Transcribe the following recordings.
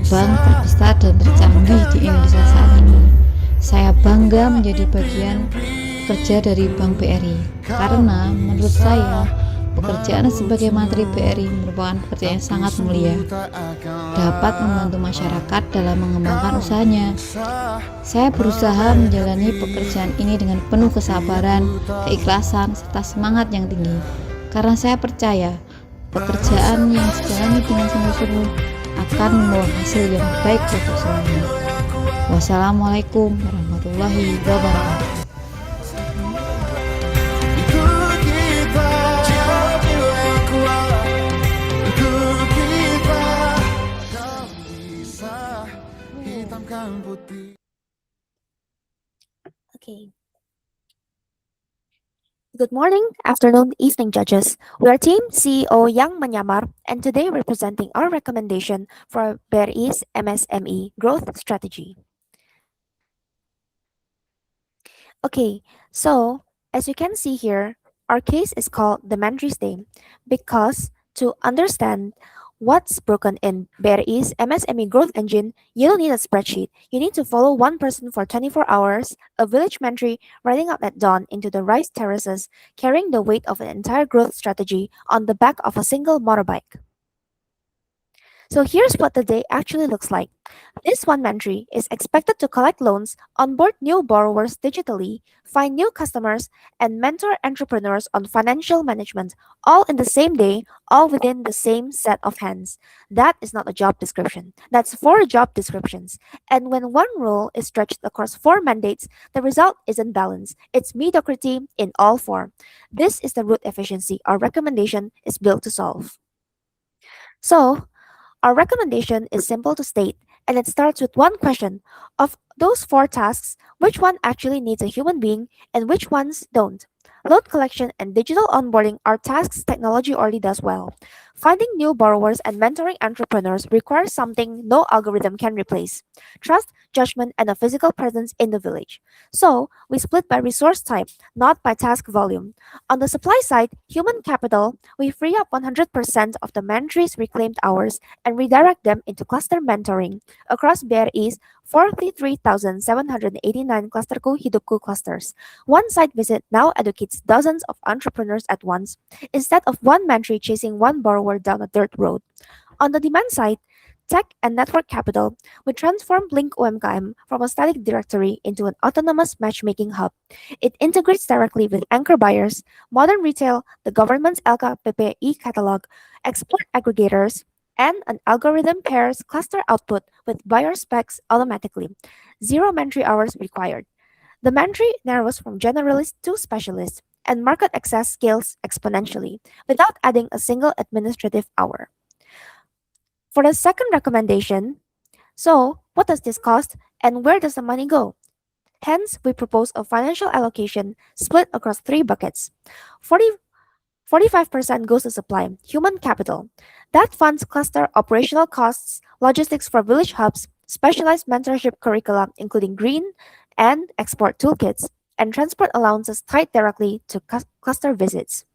bank terbesar dan tercanggih di Indonesia saat ini. Saya bangga menjadi bagian pekerja dari Bank BRI karena menurut saya pekerjaan sebagai mantri BRI merupakan pekerjaan yang sangat mulia, dapat membantu masyarakat dalam mengembangkan usahanya. Saya berusaha menjalani pekerjaan ini dengan penuh kesabaran, keikhlasan, serta semangat yang tinggi karena saya percaya pekerjaan yang dijalani dengan sungguh-sungguh akan membawa hasil yang baik untuk semuanya. Wassalamualaikum warahmatullahi wabarakatuh. Okay. Good morning, afternoon, evening, judges. We are Team CEO Yang Menyamar, and today we're presenting our recommendation for BRI's MSME growth strategy. Okay, so as you can see here, our case is called the Mandry's Day because to understand what's broken in BRI's MSME growth engine, you don't need a spreadsheet. You need to follow one person for 24 hours, a village mentry riding up at dawn into the rice terraces, carrying the weight of an entire growth strategy on the back of a single motorbike. So here's what the day actually looks like. This one mentry is expected to collect loans, onboard new borrowers digitally, find new customers, and mentor entrepreneurs on financial management, all in the same day, all within the same set of hands. That is not a job description. That's 4 job descriptions. And when one role is stretched across 4 mandates, the result isn't balance. It's mediocrity in all 4. This is the root efficiency our recommendation is built to solve. So, our recommendation is simple to state, and it starts with one question. Of those 4 tasks, which one actually needs a human being and which ones don't? Loan collection and digital onboarding are tasks technology already does well. Finding new borrowers and mentoring entrepreneurs requires something no algorithm can replace: trust, judgment, and a physical presence in the village. So, we split by resource type, not by task volume. On the supply side, human capital, we free up 100% of the mentry's reclaimed hours and redirect them into cluster mentoring across BRI's 43,789 Clusterku Hidupku clusters. One site visit now educates dozens of entrepreneurs at once, instead of one mentry chasing one borrower down a dirt road. On the demand side, tech and network capital, we transformed Link UMKM from a static directory into an autonomous matchmaking hub. It integrates directly with anchor buyers, modern retail, the government's LKPP e-catalog, export aggregators, and an algorithm pairs cluster output with buyer specs automatically. 0 mentry hours required. The mentry narrows from generalist to specialist, and market access scales exponentially without adding a single administrative hour. For the second recommendation, so what does this cost and where does the money go? Hence, we propose a financial allocation split across 3 buckets. 45% goes to supply, human capital. That funds cluster operational costs, logistics for village hubs, specialized mentorship curricula including green and export toolkits, and transport allowances tied directly to cluster visits.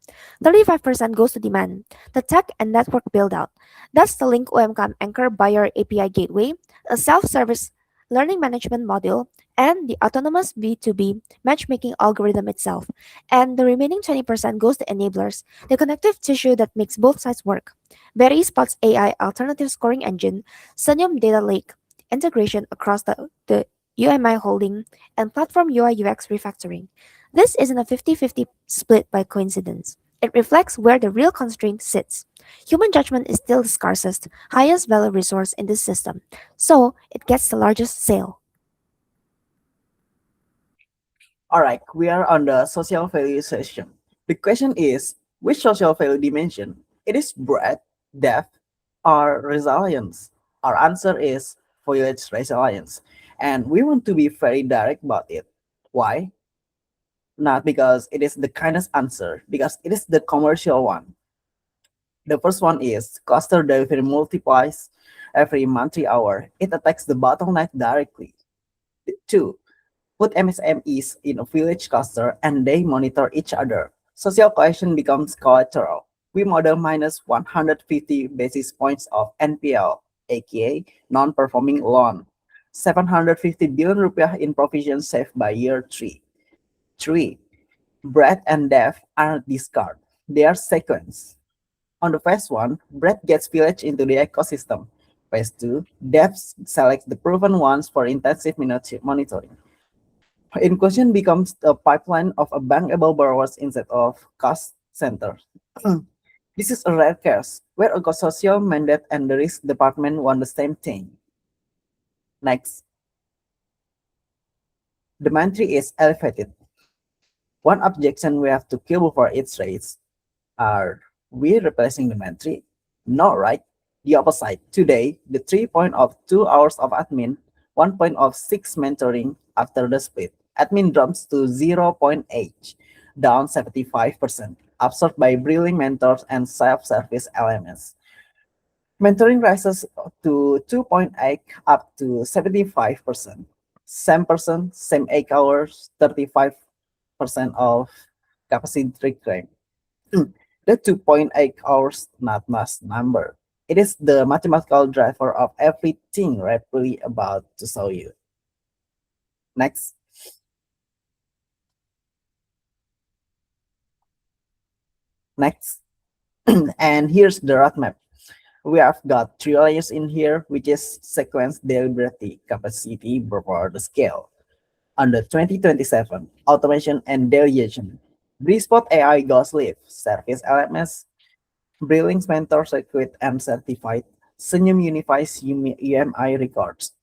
35% goes to demand, the tech and network build-out. That's the Link UMKM Anchor Buyer API Gateway, a self-service learning management module, and the autonomous B2B matchmaking algorithm itself. And the remaining 20% goes to enablers, the connective tissue that makes both sides work. BRI Spot's AI alternative scoring engine, Sunium Data Lake, integration across the UMI holding, and platform UI UX refactoring. This isn't a 50-50 split by coincidence. It reflects where the real constraint sits. Human judgment is still the scarcest, highest value resource in this system, so it gets the largest sale. Alright, we are on the social value session. The question is, which social value dimension? It is breadth, depth, or resilience? Our answer is village resilience. And we want to be very direct about it. Why? Not because it is the kindest answer, because it is the commercial one. The first one is cluster delivery multiplies every monthly hour. It attacks the bottleneck directly. 2. Put MSMEs in a village cluster and they monitor each other. Social cohesion becomes collateral. We model minus 150 basis points of NPL. aka non-performing loan. 750 billion rupiah in provisions saved by year 3. 3. Breadth and depth aren't discarded, they are sequenced. On the phase 1, breadth gets village into the ecosystem. Phase 2, depth selects the proven ones for intensive monitoring. In question becomes a pipeline of a bankable borrowers instead of cost centers. This is a rare case where a social mandate and the risk department want the same thing. Next, the monthly is elevated. One objection we have to kill before it's raised. Are we replacing the monthly? No, right? The opposite. Today, the 3 point of 2 hours of admin, 1 point of 6 mentoring after the split. Admin drops to 0.8, down 75%, absorbed by brilliant mentors and self-service LMS. Mentoring rises to 2.8 up to 75%. Same person, same 8 hours, 35% of capacity claim. The 2.8 hours not mass number. It is the mathematical driver of everything rapidly about to show you. Next. Next. And here's the roadmap. We have got 3 layers in here, which is sequence, deliberate, capacity, before the scale. Under 2027, automation and delegation. Brispot AI goes live, service LMS, Brillings mentor circuit and certified, Senyum unifies UMI records.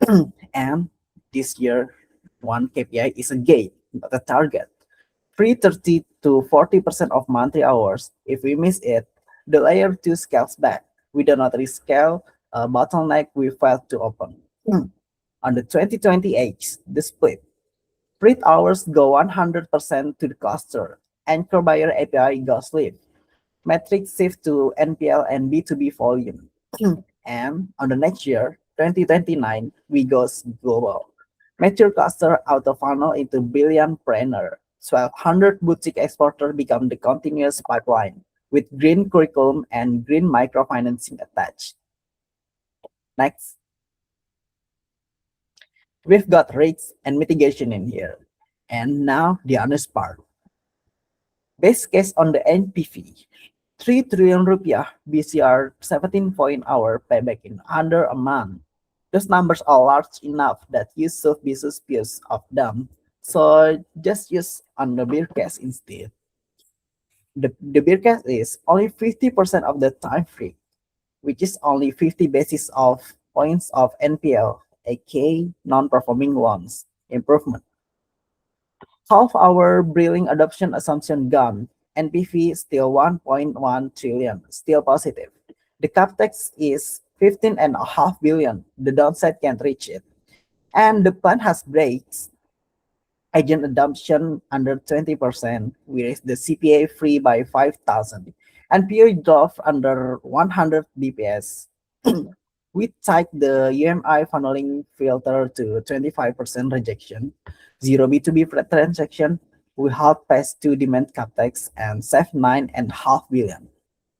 And this year, one KPI is a gate, not a target. 30 to 40% of monthly hours. If we miss it, the layer 2 scales back. We do not rescale a bottleneck we failed to open. On the 2028, the split. Print hours go 100% to the cluster. Anchor buyer API goes live. Metrics shift to NPL and B2B volume. And on the next year, 2029, we go global. Mature cluster auto funnel into billionpreneur. 1,200 boutique exporter become the continuous pipeline with green curriculum and green microfinancing attached. Next, we've got rates and mitigation in here. And now the honest part. Base case on the NPV, 3 trillion rupiah BCR 17 point hour payback in under a month. Those numbers are large enough that you should be suspicious of them. So just use on the beer case instead. The beer case is only 50% of the time free, which is only 50 basis of points of NPL, aka non-performing loans improvement. Half our brilliant adoption assumption gone. NPV still 1.1 trillion, still positive. The capex is 15.5 billion. The downside can't reach it. And the plan has breaks. Agent adoption under 20%. We raise the CPA free by 5,000. And PO drop under 100 BPS. We type the UMI funneling filter to 25% rejection, 0 B2B transaction. We help pass 2 demand capex and save 9.5 billion.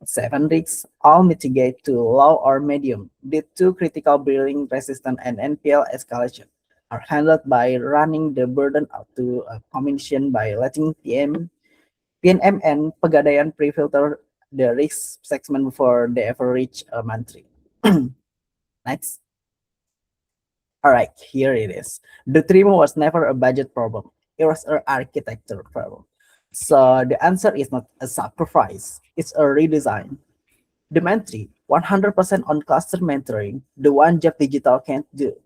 7 risks, all mitigate to low or medium. The 2 critical billing resistant and NPL escalation are handled by running the burden up to a commission by letting PNM and Pegadaian pre-filter the risk segment before they ever reach a monthly. Next. All right, here it is. The Trimo was never a budget problem. It was an architecture problem. So the answer is not a sacrifice. It's a redesign. The mentee, 100% on cluster mentoring, the one job digital can't do.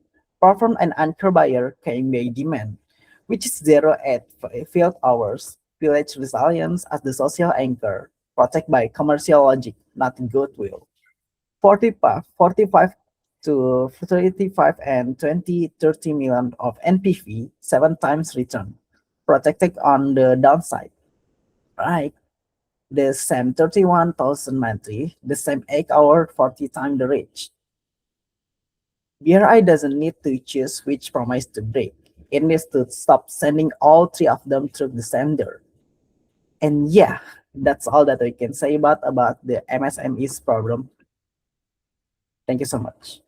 Perform an anchor buyer can be demand, which is 0 at field hours. Village resilience as the social anchor, protect by commercial logic, not goodwill. 45 to 35 and 20, 30 million of NPV, 7 times return, protected on the downside, right? The same 31,000 monthly, the same 8 hour, 40 times the reach. BRI doesn't need to choose which promise to break. It needs to stop sending all 3 of them through the sender. And yeah, that's all that we can say about the MSME's problem. Thank you so much.